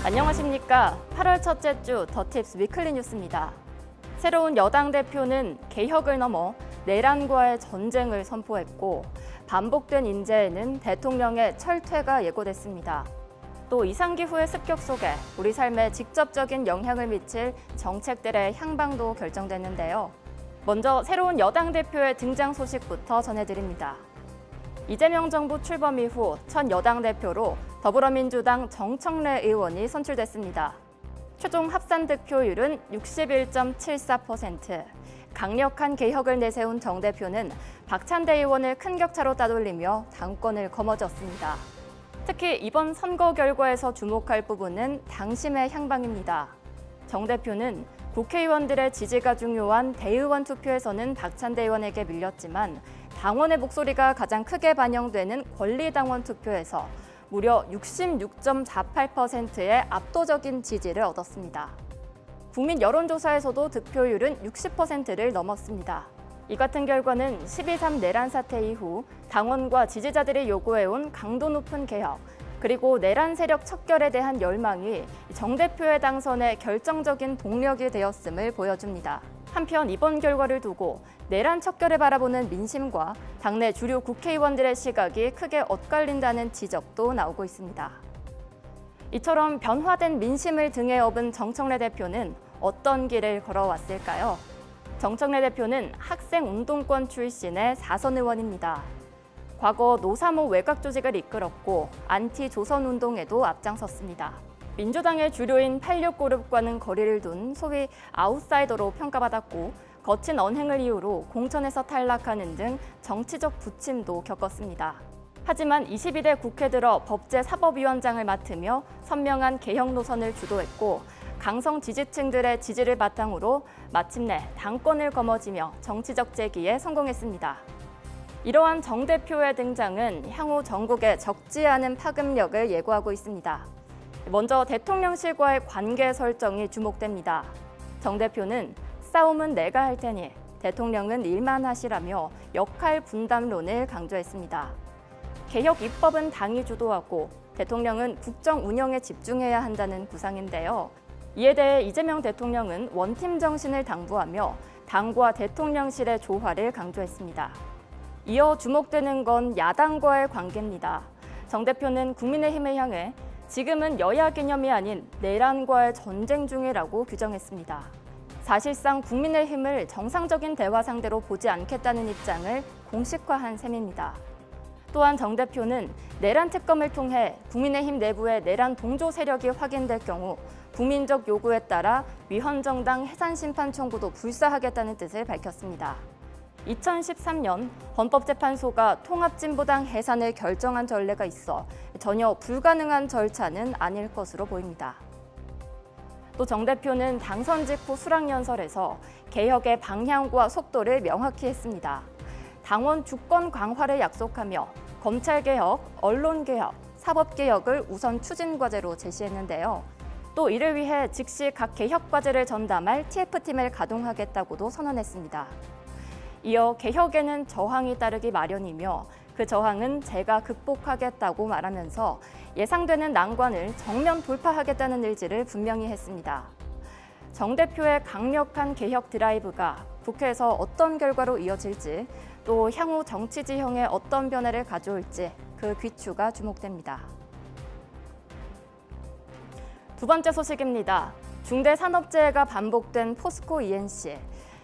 안녕하십니까. 8월 첫째 주 더팁스 위클리 뉴스입니다. 새로운 여당 대표는 개혁을 넘어 내란과의 전쟁을 선포했고 반복된 인재에는 대통령의 철퇴가 예고됐습니다. 또 이상기후의 습격 속에 우리 삶에 직접적인 영향을 미칠 정책들의 향방도 결정됐는데요. 먼저 새로운 여당 대표의 등장 소식부터 전해드립니다. 이재명 정부 출범 이후 첫 여당 대표로 더불어민주당 정청래 의원이 선출됐습니다. 최종 합산 득표율은 61.74%. 강력한 개혁을 내세운 정 대표는 박찬대 의원을 큰 격차로 따돌리며 당권을 거머쥐었습니다. 특히 이번 선거 결과에서 주목할 부분은 당심의 향방입니다. 정 대표는 국회의원들의 지지가 중요한 대의원 투표에서는 박찬대 의원에게 밀렸지만 당원의 목소리가 가장 크게 반영되는 권리당원 투표에서 무려 66.48%의 압도적인 지지를 얻었습니다. 국민 여론조사에서도 득표율은 60%를 넘었습니다. 이 같은 결과는 12.3 내란 사태 이후 당원과 지지자들이 요구해온 강도 높은 개혁, 그리고 내란 세력 척결에 대한 열망이 정 대표의 당선에 결정적인 동력이 되었음을 보여줍니다. 한편 이번 결과를 두고 내란 척결을 바라보는 민심과 당내 주류 국회의원들의 시각이 크게 엇갈린다는 지적도 나오고 있습니다. 이처럼 변화된 민심을 등에 업은 정청래 대표는 어떤 길을 걸어왔을까요? 정청래 대표는 학생운동권 출신의 4선 의원입니다. 과거 노3호 외곽 조직을 이끌었고 안티조선운동에도 앞장섰습니다. 민주당의 주류인 86그룹과는 거리를 둔 소위 아웃사이더로 평가받았고 거친 언행을 이유로 공천에서 탈락하는 등 정치적 부침도 겪었습니다. 하지만 22대 국회 들어 법제사법위원장을 맡으며 선명한 개혁 노선을 주도했고 강성 지지층들의 지지를 바탕으로 마침내 당권을 거머쥐며 정치적 재기에 성공했습니다. 이러한 정 대표의 등장은 향후 전국에 적지 않은 파급력을 예고하고 있습니다. 먼저 대통령실과의 관계 설정이 주목됩니다. 정 대표는 싸움은 내가 할 테니 대통령은 일만 하시라며 역할 분담론을 강조했습니다. 개혁 입법은 당이 주도하고 대통령은 국정 운영에 집중해야 한다는 구상인데요. 이에 대해 이재명 대통령은 원팀 정신을 당부하며 당과 대통령실의 조화를 강조했습니다. 이어 주목되는 건 야당과의 관계입니다. 정 대표는 국민의힘을 향해 지금은 여야 개념이 아닌 내란과의 전쟁 중이라고 규정했습니다. 사실상 국민의힘을 정상적인 대화 상대로 보지 않겠다는 입장을 공식화한 셈입니다. 또한 정 대표는 내란 특검을 통해 국민의힘 내부의 내란 동조 세력이 확인될 경우 국민적 요구에 따라 위헌정당 해산심판 청구도 불사하겠다는 뜻을 밝혔습니다. 2013년 헌법재판소가 통합진보당 해산을 결정한 전례가 있어 전혀 불가능한 절차는 아닐 것으로 보입니다. 또 정 대표는 당선 직후 수락연설에서 개혁의 방향과 속도를 명확히 했습니다. 당원 주권 강화를 약속하며 검찰개혁, 언론개혁, 사법개혁을 우선 추진 과제로 제시했는데요. 또 이를 위해 즉시 각 개혁 과제를 전담할 TF팀을 가동하겠다고도 선언했습니다. 이어 개혁에는 저항이 따르기 마련이며 그 저항은 제가 극복하겠다고 말하면서 예상되는 난관을 정면 돌파하겠다는 의지를 분명히 했습니다. 정 대표의 강력한 개혁 드라이브가 국회에서 어떤 결과로 이어질지 또 향후 정치 지형에 어떤 변화를 가져올지 그 귀추가 주목됩니다. 두 번째 소식입니다. 중대산업재해가 반복된 포스코 ENC.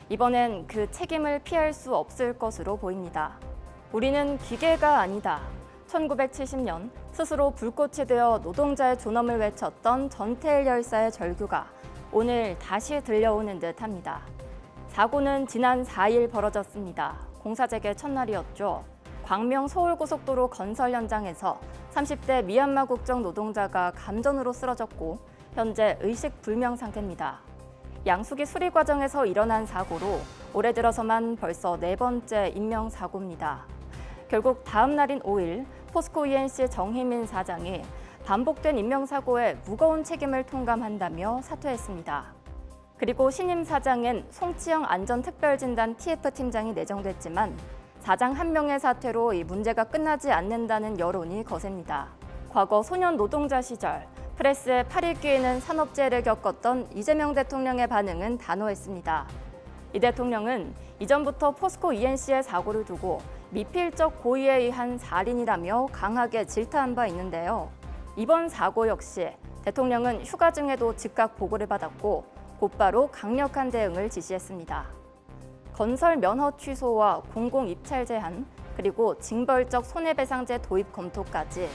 이번엔 그 책임을 피할 수 없을 것으로 보입니다. 우리는 기계가 아니다. 1970년 스스로 불꽃이 되어 노동자의 존엄을 외쳤던 전태일 열사의 절규가 오늘 다시 들려오는 듯합니다. 사고는 지난 4일 벌어졌습니다. 공사 재개 첫날이었죠. 광명 서울고속도로 건설 현장에서 30대 미얀마 국적 노동자가 감전으로 쓰러졌고 현재 의식불명 상태입니다. 양수기 수리 과정에서 일어난 사고로 올해 들어서만 벌써 4번째 인명사고입니다. 결국 다음 날인 5일 포스코 ENC 정희민 사장이 반복된 인명사고에 무거운 책임을 통감한다며 사퇴했습니다. 그리고 신임 사장엔 송치영 안전특별진단 TF팀장이 내정됐지만 사장 한 명의 사퇴로 이 문제가 끝나지 않는다는 여론이 거셉니다. 과거 소년 노동자 시절 프레스에 팔이 끼이는 산업재해를 겪었던 이재명 대통령의 반응은 단호했습니다. 이 대통령은 이전부터 포스코 ENC의 사고를 두고 미필적 고의에 의한 살인이라며 강하게 질타한 바 있는데요. 이번 사고 역시 대통령은 휴가 중에도 즉각 보고를 받았고 곧바로 강력한 대응을 지시했습니다. 건설 면허 취소와 공공 입찰 제한, 그리고 징벌적 손해배상제 도입 검토까지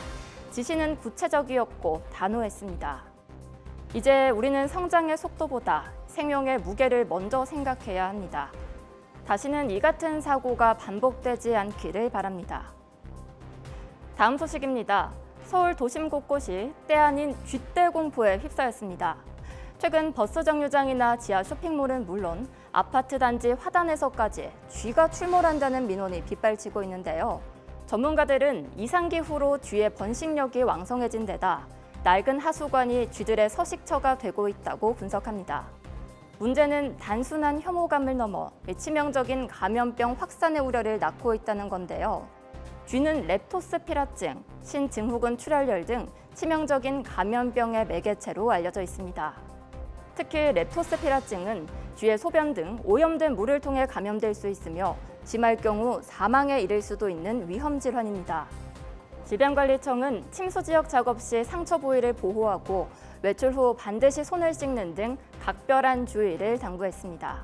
지시는 구체적이었고 단호했습니다. 이제 우리는 성장의 속도보다 생명의 무게를 먼저 생각해야 합니다. 다시는 이 같은 사고가 반복되지 않기를 바랍니다. 다음 소식입니다. 서울 도심 곳곳이 때 아닌 쥐떼 공포에 휩싸였습니다. 최근 버스 정류장이나 지하 쇼핑몰은 물론 아파트 단지 화단에서까지 쥐가 출몰한다는 민원이 빗발치고 있는데요. 전문가들은 이상기후로 쥐의 번식력이 왕성해진 데다 낡은 하수관이 쥐들의 서식처가 되고 있다고 분석합니다. 문제는 단순한 혐오감을 넘어 치명적인 감염병 확산의 우려를 낳고 있다는 건데요. 쥐는 렙토스피라증, 신증후군 출혈열 등 치명적인 감염병의 매개체로 알려져 있습니다. 특히 렙토스피라증은 쥐의 소변 등 오염된 물을 통해 감염될 수 있으며 심할 경우 사망에 이를 수도 있는 위험 질환입니다. 질병관리청은 침수 지역 작업 시 상처 부위를 보호하고 외출 후 반드시 손을 씻는 등 각별한 주의를 당부했습니다.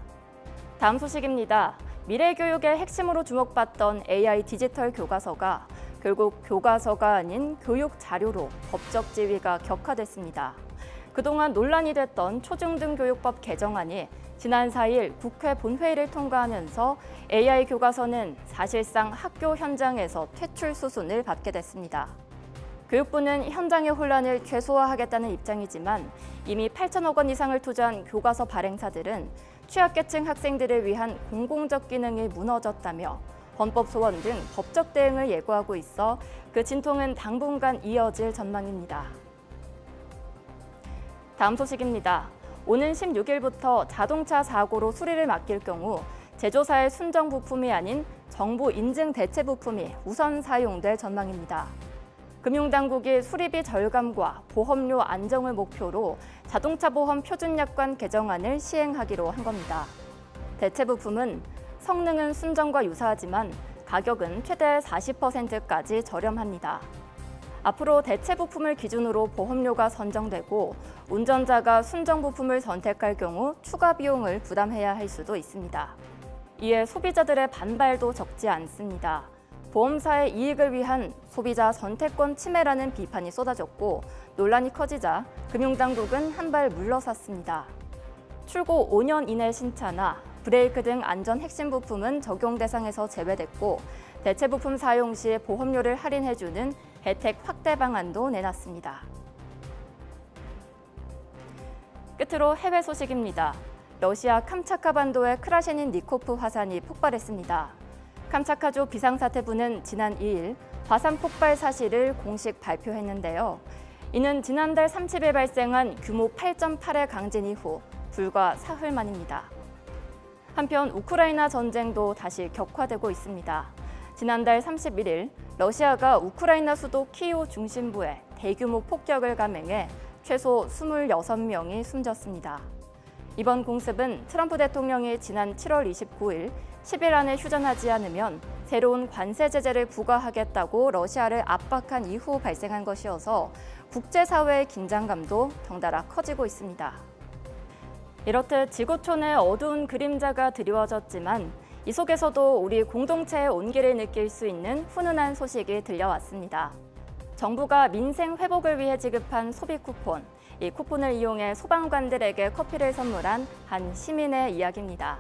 다음 소식입니다. 미래교육의 핵심으로 주목받던 AI 디지털 교과서가 결국 교과서가 아닌 교육 자료로 법적 지위가 격화됐습니다. 그동안 논란이 됐던 초중등교육법 개정안이 지난 4일 국회 본회의를 통과하면서 AI 교과서는 사실상 학교 현장에서 퇴출 수순을 밟게 됐습니다. 교육부는 현장의 혼란을 최소화하겠다는 입장이지만 이미 8천억 원 이상을 투자한 교과서 발행사들은 취약계층 학생들을 위한 공공적 기능이 무너졌다며 헌법 소원 등 법적 대응을 예고하고 있어 그 진통은 당분간 이어질 전망입니다. 다음 소식입니다. 오는 16일부터 자동차 사고로 수리를 맡길 경우 제조사의 순정 부품이 아닌 정부 인증 대체 부품이 우선 사용될 전망입니다. 금융당국이 수리비 절감과 보험료 안정을 목표로 자동차 보험 표준약관 개정안을 시행하기로 한 겁니다. 대체 부품은 성능은 순정과 유사하지만 가격은 최대 40%까지 저렴합니다. 앞으로 대체 부품을 기준으로 보험료가 선정되고 운전자가 순정 부품을 선택할 경우 추가 비용을 부담해야 할 수도 있습니다. 이에 소비자들의 반발도 적지 않습니다. 보험사의 이익을 위한 소비자 선택권 침해라는 비판이 쏟아졌고 논란이 커지자 금융당국은 한 발 물러섰습니다. 출고 5년 이내 신차나 브레이크 등 안전 핵심 부품은 적용 대상에서 제외됐고 대체 부품 사용 시 보험료를 할인해주는 혜택 확대 방안도 내놨습니다. 끝으로 해외 소식입니다. 러시아 캄차카 반도의 크라셰닌니코프 화산이 폭발했습니다. 캄차카주 비상사태부는 지난 2일 화산 폭발 사실을 공식 발표했는데요. 이는 지난달 30일 발생한 규모 8.8의 강진 이후 불과 사흘 만입니다. 한편 우크라이나 전쟁도 다시 격화되고 있습니다. 지난달 31일 러시아가 우크라이나 수도 키이우 중심부에 대규모 폭격을 감행해 최소 26명이 숨졌습니다. 이번 공습은 트럼프 대통령이 지난 7월 29일 10일 안에 휴전하지 않으면 새로운 관세 제재를 부과하겠다고 러시아를 압박한 이후 발생한 것이어서 국제사회의 긴장감도 덩달아 커지고 있습니다. 이렇듯 지구촌의 어두운 그림자가 드리워졌지만 이 속에서도 우리 공동체의 온기를 느낄 수 있는 훈훈한 소식이 들려왔습니다. 정부가 민생 회복을 위해 지급한 소비 쿠폰, 이 쿠폰을 이용해 소방관들에게 커피를 선물한 한 시민의 이야기입니다.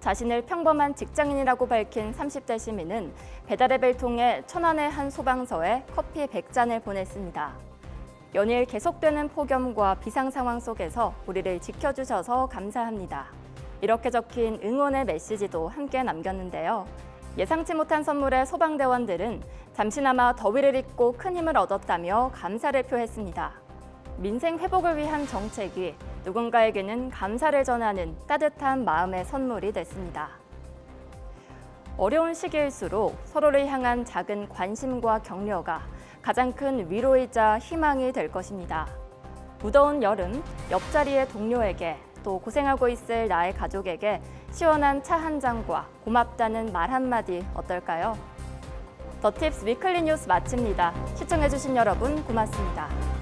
자신을 평범한 직장인이라고 밝힌 30대 시민은 배달앱을 통해 천안의 한 소방서에 커피 100잔을 보냈습니다. 연일 계속되는 폭염과 비상 상황 속에서 우리를 지켜주셔서 감사합니다. 이렇게 적힌 응원의 메시지도 함께 남겼는데요. 예상치 못한 선물에 소방대원들은 잠시나마 더위를 잊고 큰 힘을 얻었다며 감사를 표했습니다. 민생 회복을 위한 정책이 누군가에게는 감사를 전하는 따뜻한 마음의 선물이 됐습니다. 어려운 시기일수록 서로를 향한 작은 관심과 격려가 가장 큰 위로이자 희망이 될 것입니다. 무더운 여름, 옆자리의 동료에게 또 고생하고 있을 나의 가족에게 시원한 차 한 잔과 고맙다는 말 한마디 어떨까요? 더 팁스 위클리 뉴스 마칩니다. 시청해주신 여러분 고맙습니다.